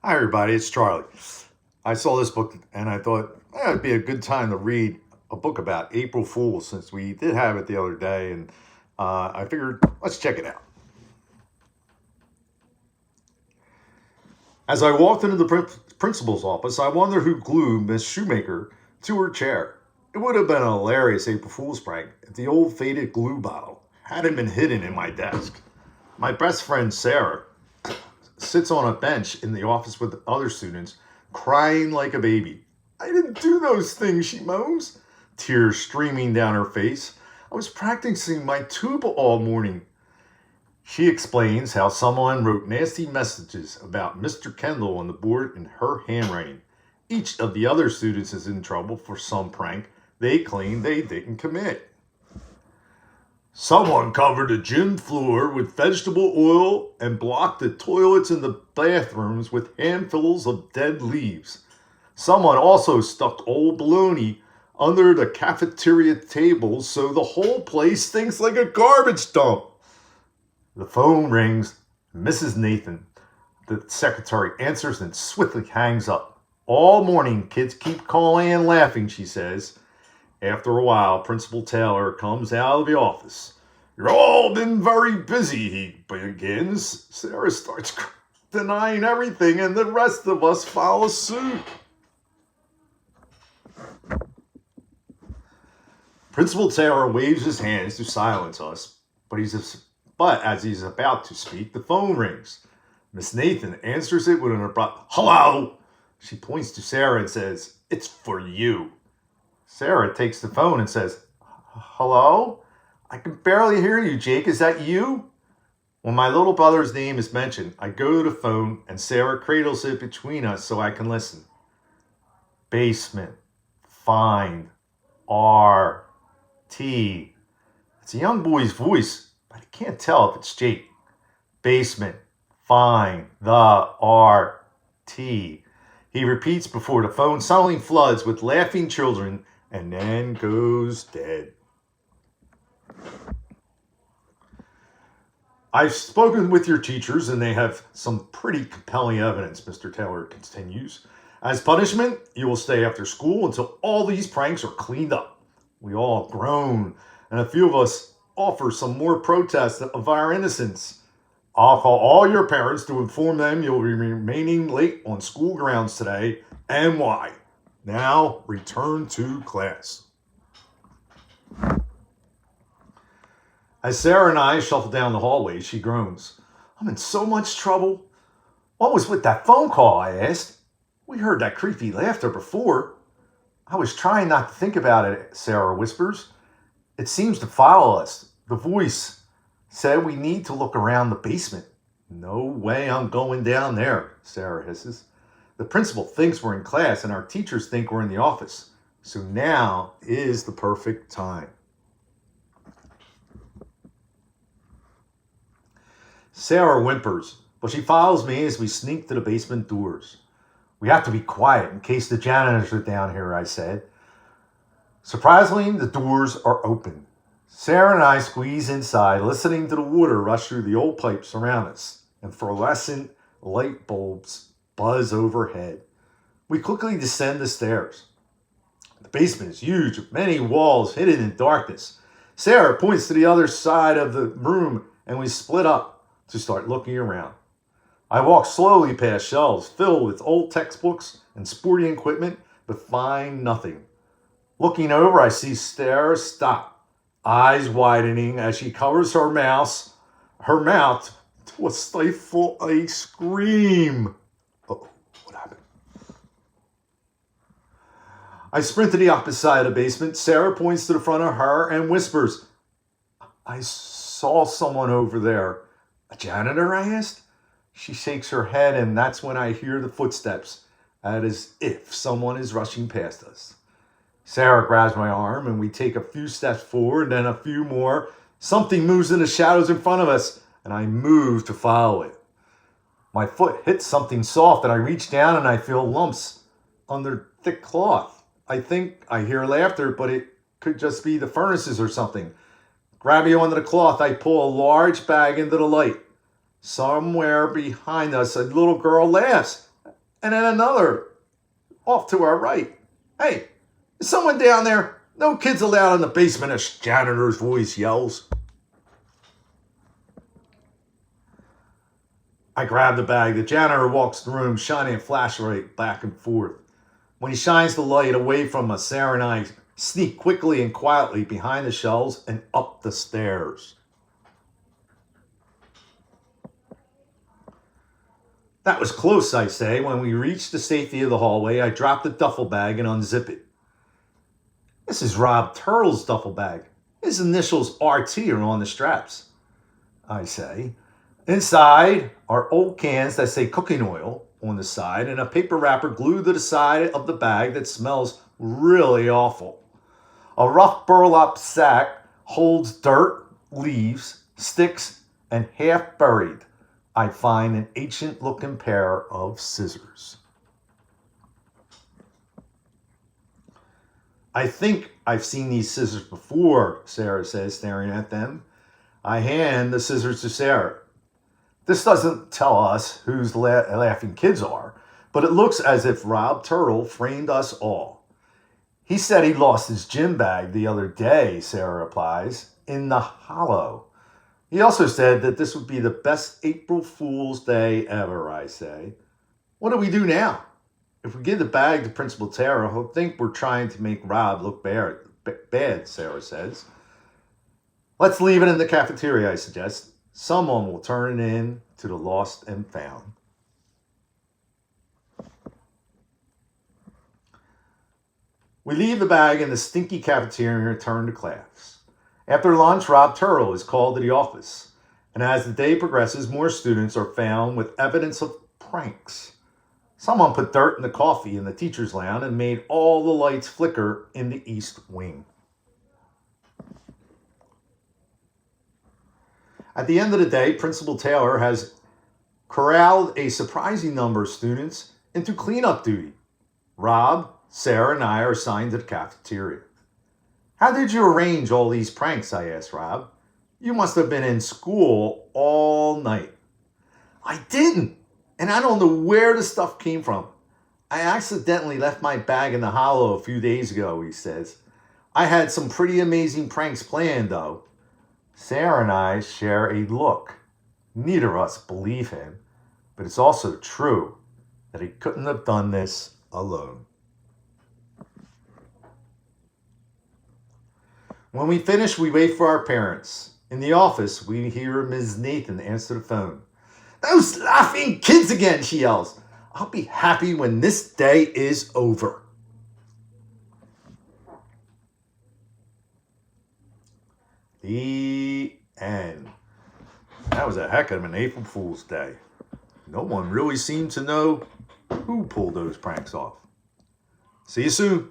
Hi, everybody. It's Charlie. I saw this book and I thought it'd be a good time to read a book about April Fools since we did have it the other day, and I figured let's check it out. As I walked into the principal's office, I wondered who glued Miss Shoemaker to her chair. It would have been a hilarious April Fool's prank if the old faded glue bottle hadn't been hidden in my desk. My best friend Sarah sits on a bench in the office with other students, crying like a baby. I didn't do those things, she moans, tears streaming down her face. I was practicing my tuba all morning. She explains how someone wrote nasty messages about Mr. Kendall on the board in her handwriting. Each of the other students is in trouble for some prank they claim they didn't commit. Someone covered the gym floor with vegetable oil and blocked the toilets in the bathrooms with handfuls of dead leaves. Someone also stuck old bologna under the cafeteria tables so the whole place stinks like a garbage dump. The phone rings. Mrs. Nathan, the secretary, answers and swiftly hangs up. All morning, kids keep calling and laughing, she says. After a while, Principal Taylor comes out of the office. You've all been very busy, he begins. Sarah starts denying everything, and the rest of us follow suit. Principal Taylor waves his hands to silence us, but as he's about to speak, the phone rings. Miss Nathan answers it with an abrupt, hello! She points to Sarah and says, it's for you. Sarah takes the phone and says, hello? I can barely hear you, Jake. Is that you? When my little brother's name is mentioned, I go to the phone and Sarah cradles it between us so I can listen. Basement. Find. R. T. It's a young boy's voice, but I can't tell if it's Jake. Basement. Find the R. T. He repeats before the phone suddenly floods with laughing children and then goes dead. I've spoken with your teachers and they have some pretty compelling evidence, Mr. Taylor continues. As punishment, you will stay after school until all these pranks are cleaned up. We all groan, and a few of us offer some more protest of our innocence. I'll call all your parents to inform them you'll be remaining late on school grounds today and why. Now, return to class. As Sarah and I shuffle down the hallway, she groans. I'm in so much trouble. What was with that phone call, I asked. We heard that creepy laughter before. I was trying not to think about it, Sarah whispers. It seems to follow us. The voice said we need to look around the basement. No way I'm going down there, Sarah hisses. The principal thinks we're in class and our teachers think we're in the office. So now is the perfect time. Sarah whimpers, but she follows me as we sneak to the basement doors. We have to be quiet in case the janitors are down here, I said. Surprisingly, the doors are open. Sarah and I squeeze inside, listening to the water rush through the old pipes around us, and fluorescent light bulbs buzz overhead. We quickly descend the stairs. The basement is huge, with many walls hidden in darkness. Sarah points to the other side of the room, and we split up to start looking around. I walk slowly past shelves filled with old textbooks and sporting equipment, but find nothing. Looking over, I see Sarah stop, eyes widening as she covers her mouth to stifle a scream. Oh, what happened? I sprint to the opposite side of the basement. Sarah points to the front of her and whispers, I saw someone over there. A janitor, I asked. She shakes her head, and that's when I hear the footsteps, as if someone is rushing past us. Sarah grabs my arm, and we take a few steps forward, then a few more. Something moves in the shadows in front of us, and I move to follow it. My foot hits something soft, and I reach down, and I feel lumps under thick cloth. I think I hear laughter, but it could just be the furnaces or something. Grabbing onto the cloth, I pull a large bag into the light. Somewhere behind us, a little girl laughs. and then another off to our right. Hey, is someone down there? No kids allowed in the basement, a janitor's voice yells. I grab the bag. The janitor walks the room, shining a flashlight back and forth. When he shines the light away from us, Sarah and I sneak quickly and quietly behind the shelves and up the stairs. That was close, I say. When we reached the safety of the hallway, I drop the duffel bag and unzip it. This is Rob Turtle's duffel bag. His initials RT are on the straps, I say. Inside are old cans that say cooking oil on the side and a paper wrapper glued to the side of the bag that smells really awful. A rough burlap sack holds dirt, leaves, sticks, and half buried, I find an ancient-looking pair of scissors. I think I've seen these scissors before, Sarah says, staring at them. I hand the scissors to Sarah. This doesn't tell us who the laughing kids are, but it looks as if Rob Turtle framed us all. He said he lost his gym bag the other day, Sarah replies, in the hollow. He also said that this would be the best April Fool's Day ever, I say. What do we do now? If we give the bag to Principal Tara, he'll think we're trying to make Rob look bad, Sarah says. Let's leave it in the cafeteria, I suggest. Someone will turn it in to the lost and found. We leave the bag in the stinky cafeteria and return to class. After lunch, Rob Turtle is called to the office. And as the day progresses, more students are found with evidence of pranks. Someone put dirt in the coffee in the teacher's lounge and made all the lights flicker in the east wing. At the end of the day, Principal Taylor has corralled a surprising number of students into cleanup duty. Rob, Sarah, and I are assigned to the cafeteria. How did you arrange all these pranks? I asked Rob. You must have been in school all night. I didn't, and I don't know where the stuff came from. I accidentally left my bag in the hollow a few days ago, he says. I had some pretty amazing pranks planned, though. Sarah and I share a look. Neither of us believe him, but it's also true that he couldn't have done this alone. When we finish, we wait for our parents. In the office, we hear Ms. Nathan answer the phone. Those laughing kids again, she yells. I'll be happy when this day is over. The end. That was a heck of an April Fool's Day. No one really seemed to know who pulled those pranks off. See you soon.